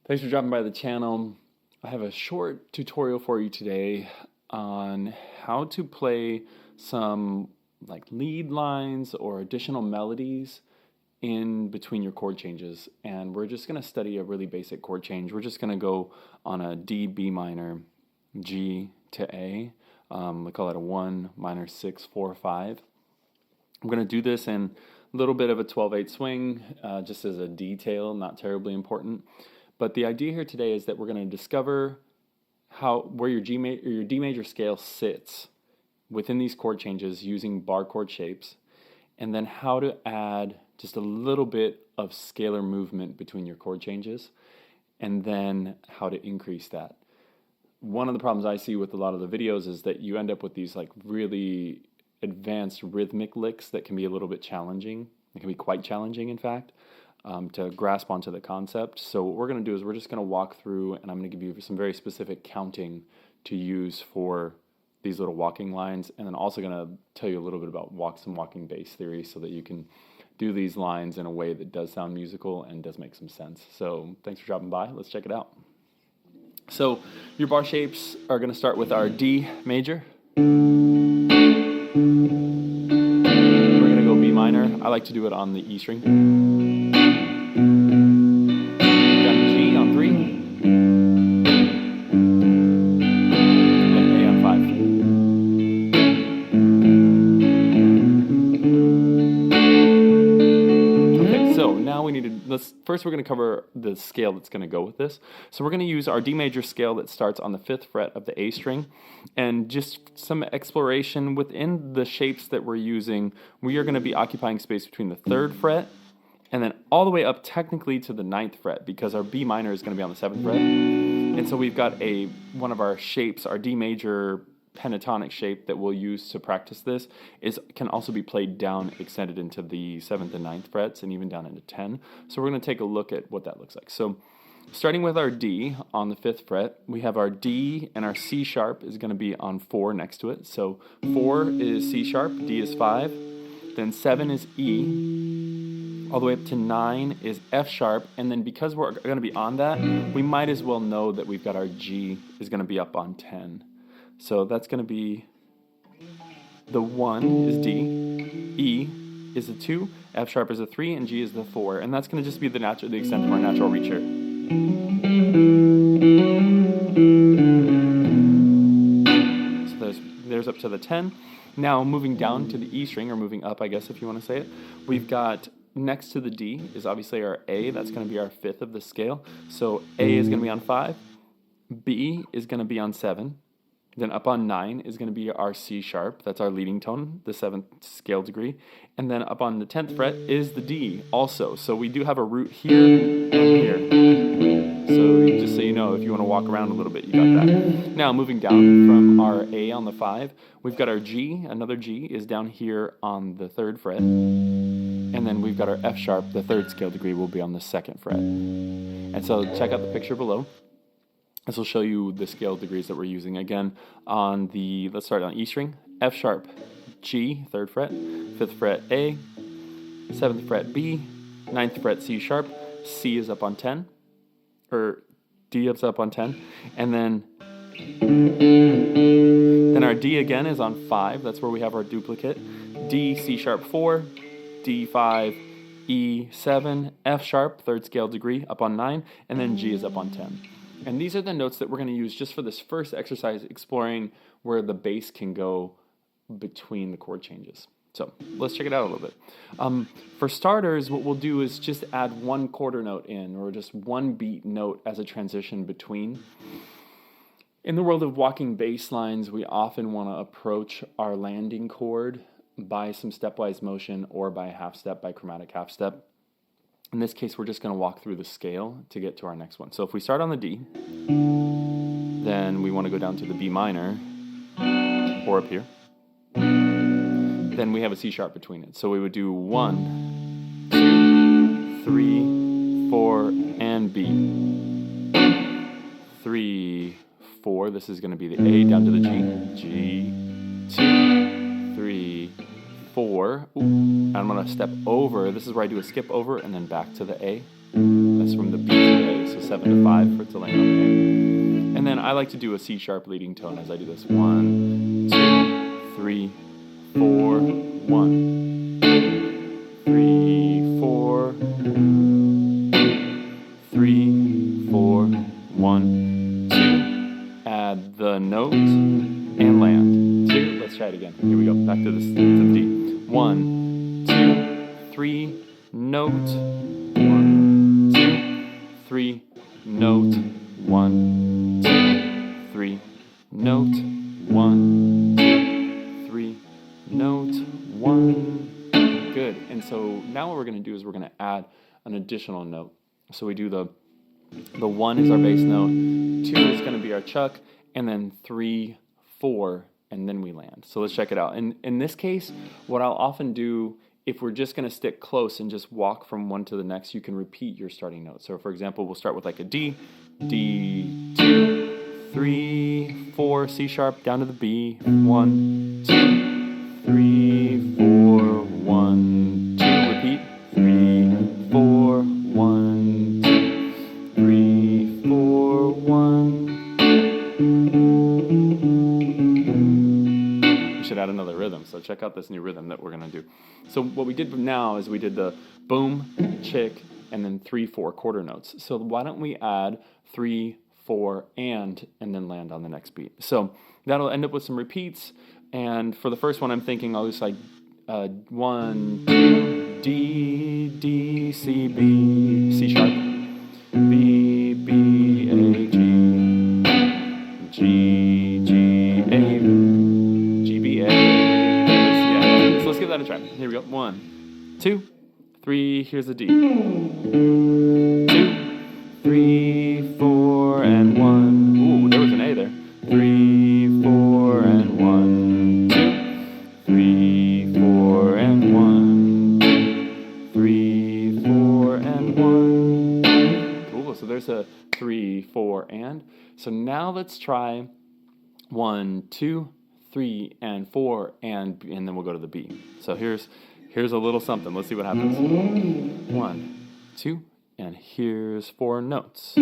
Thanks for dropping by the channel. I have a short tutorial for you today on how to play some like lead lines or additional melodies in between your chord changes. And we're just going to study a really basic chord change. We're just going to go on a D, B minor, G to A. We call it a 1 minor 6 4 5. I'm going to do this in a little bit of a 12/8 swing, just as a detail, not terribly important. But the idea here today is that we're going to discover where your D major scale sits within these chord changes using bar chord shapes, and then how to add just a little bit of scalar movement between your chord changes, and then how to increase that. One of the problems I see with a lot of the videos is that you end up with these like really advanced rhythmic licks that can be a little bit challenging. It can be quite challenging, in fact, to grasp onto the concept. So what we're going to do is we're just going to walk through, and I'm going to give you some very specific counting to use for these little walking lines, and then also going to tell you a little bit about some walking bass theory so that you can do these lines in a way that does sound musical and does make some sense. So thanks for dropping by. Let's check it out. So your bar shapes are going to start with our D major. We're going to go B minor. I like to do it on the E string. Got the G on 3. And A on 5. Okay, so now we need to, first we're going to cover the scale that's going to go with this. So we're going to use our D major scale that starts on the 5th fret of the A string, and just some exploration within the shapes that we're using. We are going to be occupying space between the 3rd fret and then all the way up technically to the 9th fret, because our B minor is going to be on the 7th fret. And so we've got one of our shapes, our D major pentatonic shape that we'll use to practice this can also be played down, extended into the 7th and 9th frets, and even down into 10. So we're going to take a look at what that looks like. So starting with our D on the 5th fret, we have our D, and our C sharp is going to be on 4 next to it. So 4 is C sharp, D is 5, then 7 is E, all the way up to 9 is F sharp, and then because we're going to be on that, we might as well know that we've got our G is going to be up on 10. So that's going to be the 1 is D, E is the 2, F sharp is the 3, and G is the 4. And that's going to just be the extent of our natural reach here. So there's up to the 10. Now moving down to the E string, or moving up, I guess if you want to say it, we've got next to the D is obviously our A. That's going to be our 5th of the scale. So A is going to be on 5, B is going to be on 7. Then up on 9 is going to be our C sharp. That's our leading tone, the 7th scale degree. And then up on the 10th fret is the D also. So we do have a root here and here. So just so you know, if you want to walk around a little bit, you got that. Now moving down from our A on the 5, we've got our G. Another G is down here on the 3rd fret. And then we've got our F sharp. The 3rd scale degree will be on the 2nd fret. And so check out the picture below. This will show you the scale degrees that we're using. Again, let's start on E string, F sharp, G, 3rd fret, 5th fret A, 7th fret B, 9th fret C sharp, C is up on 10, or D is up on 10, and then our D again is on 5, that's where we have our duplicate, D, C sharp 4, D 5, E 7, F sharp, 3rd scale degree, up on 9, and then G is up on 10. And these are the notes that we're going to use just for this first exercise, exploring where the bass can go between the chord changes. So let's check it out a little bit. For starters, what we'll do is just add one quarter note in, or just one beat note as a transition between. In the world of walking bass lines, we often want to approach our landing chord by some stepwise motion or by half step, by chromatic half step. In this case, we're just going to walk through the scale to get to our next one. So if we start on the D, then we want to go down to the B minor, or up here. Then we have a C sharp between it. So we would do 1, 2, 3, 4, and B. 3, 4, this is going to be the A down to the G. G, 2, 3, 4. Ooh, and I'm going to step over. This is where I do a skip over and then back to the A. That's from the B to A. So a 7 to 5 for it to land on the A. And then I like to do a C sharp leading tone as I do this. 1, 2, 3, 4, 1, 3, 4, 3, 4, 1, 2. Add the note and land. 2. Let's try it again. Here we go. Back to the D. 1, 2, 3, note. 1, 2, 3, note. 1, 2, 3, note. 1, 2, 3, note. 1. Good. And so now what we're going to do is we're going to add an additional note. So we do the 1 is our bass note, 2 is going to be our chuck, and then 3, 4, and then we land. So let's check it out. In this case, what I'll often do, if we're just going to stick close and just walk from one to the next, you can repeat your starting note. So for example, we'll start with like a D, D, 2, 3, 4, C sharp, down to the B, 1, 2, 3, 4, 1, 2, repeat, 3, 4, 1, 2, 3, 4, 1. We should add another rhythm, so check out this new rhythm that we're going to do. So what we did now is we did the boom, chick, and then 3, 4 quarter notes. So why don't we add 3, 4, and then land on the next beat. So that'll end up with some repeats, and for the first one I'm thinking I'll just like 1, 2, D, D, C, B, C sharp, B, B, A, G, G, G, A, G, B, A. Yeah. So let's give that a try. Here we go. 1, 2, 3, here's the D. 2, 3, 4, and 1. Ooh, there was an A there. 3, 4, and 1, 2, 3, 4, and 1, 3, 4, and 1. Cool, so there's a 3, 4, and. So now let's try 1, 2, 3, and 4, and then we'll go to the B. So here's a little something. Let's see what happens. 1, 2, and here's 4 notes. 2,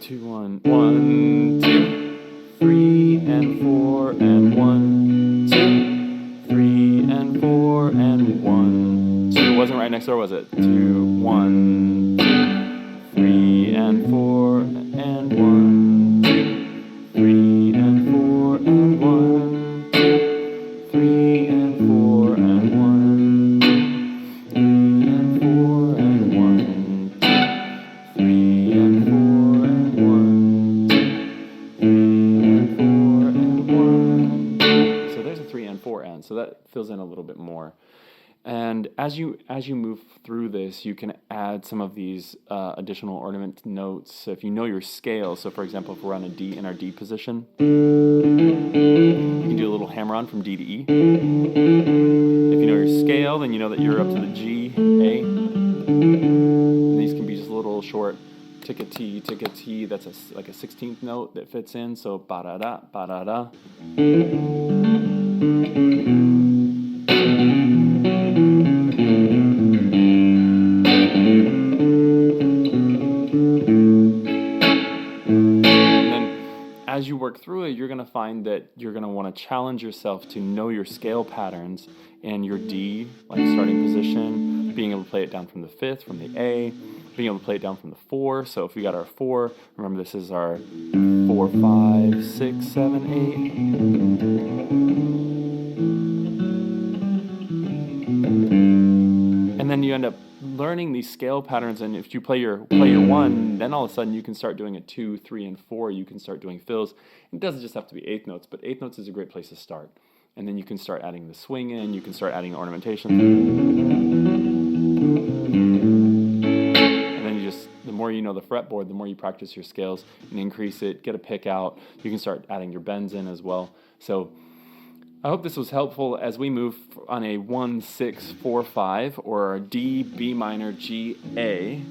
1, 1, 2, 3, and 4, and 1, 2, 3, and 4, and 1, 2. It wasn't right next door, was it? 2, 1, 2, 3, and 4, and 1, 2, 3, and 4, and 1, 2, 3, and 4, and 1, 2, 3, and 4, and 1, 2, 3, and 4, and 1, 2, 3, and 4, and 1. So there's a 3 and 4 and. So that fills in a little bit more. And as you move through this, you can add some of these additional ornament notes. So if you know your scale, so for example, if we're on a D in our D position, you can do a little hammer-on from D to E. If you know your scale, then you know that you're up to the G, A. And these can be just little short tick a T. That's like a 16th note that fits in. So ba-da-da, ba-da-da. As you work through it, you're going to find that you're going to want to challenge yourself to know your scale patterns in your D, like starting position, being able to play it down from the 5th, from the A, being able to play it down from the 4. So if we got our 4, remember this is our 4, 5, 6, 7, 8. And then you end up learning these scale patterns, and if you play your 1, then all of a sudden you can start doing a 2, 3, and 4. You can start doing fills. It doesn't just have to be 8th notes, but 8th notes is a great place to start. And then you can start adding the swing in. You can start adding ornamentation. And then the more you know the fretboard, the more you practice your scales and increase it. Get a pick out. You can start adding your bends in as well. So I hope this was helpful as we move on a 1, 6, 4, 5 or a D, B minor, G, A,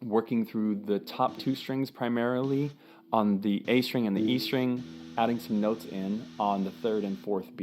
working through the top 2 strings primarily on the A string and the E string, adding some notes in on the 3rd and 4th beat.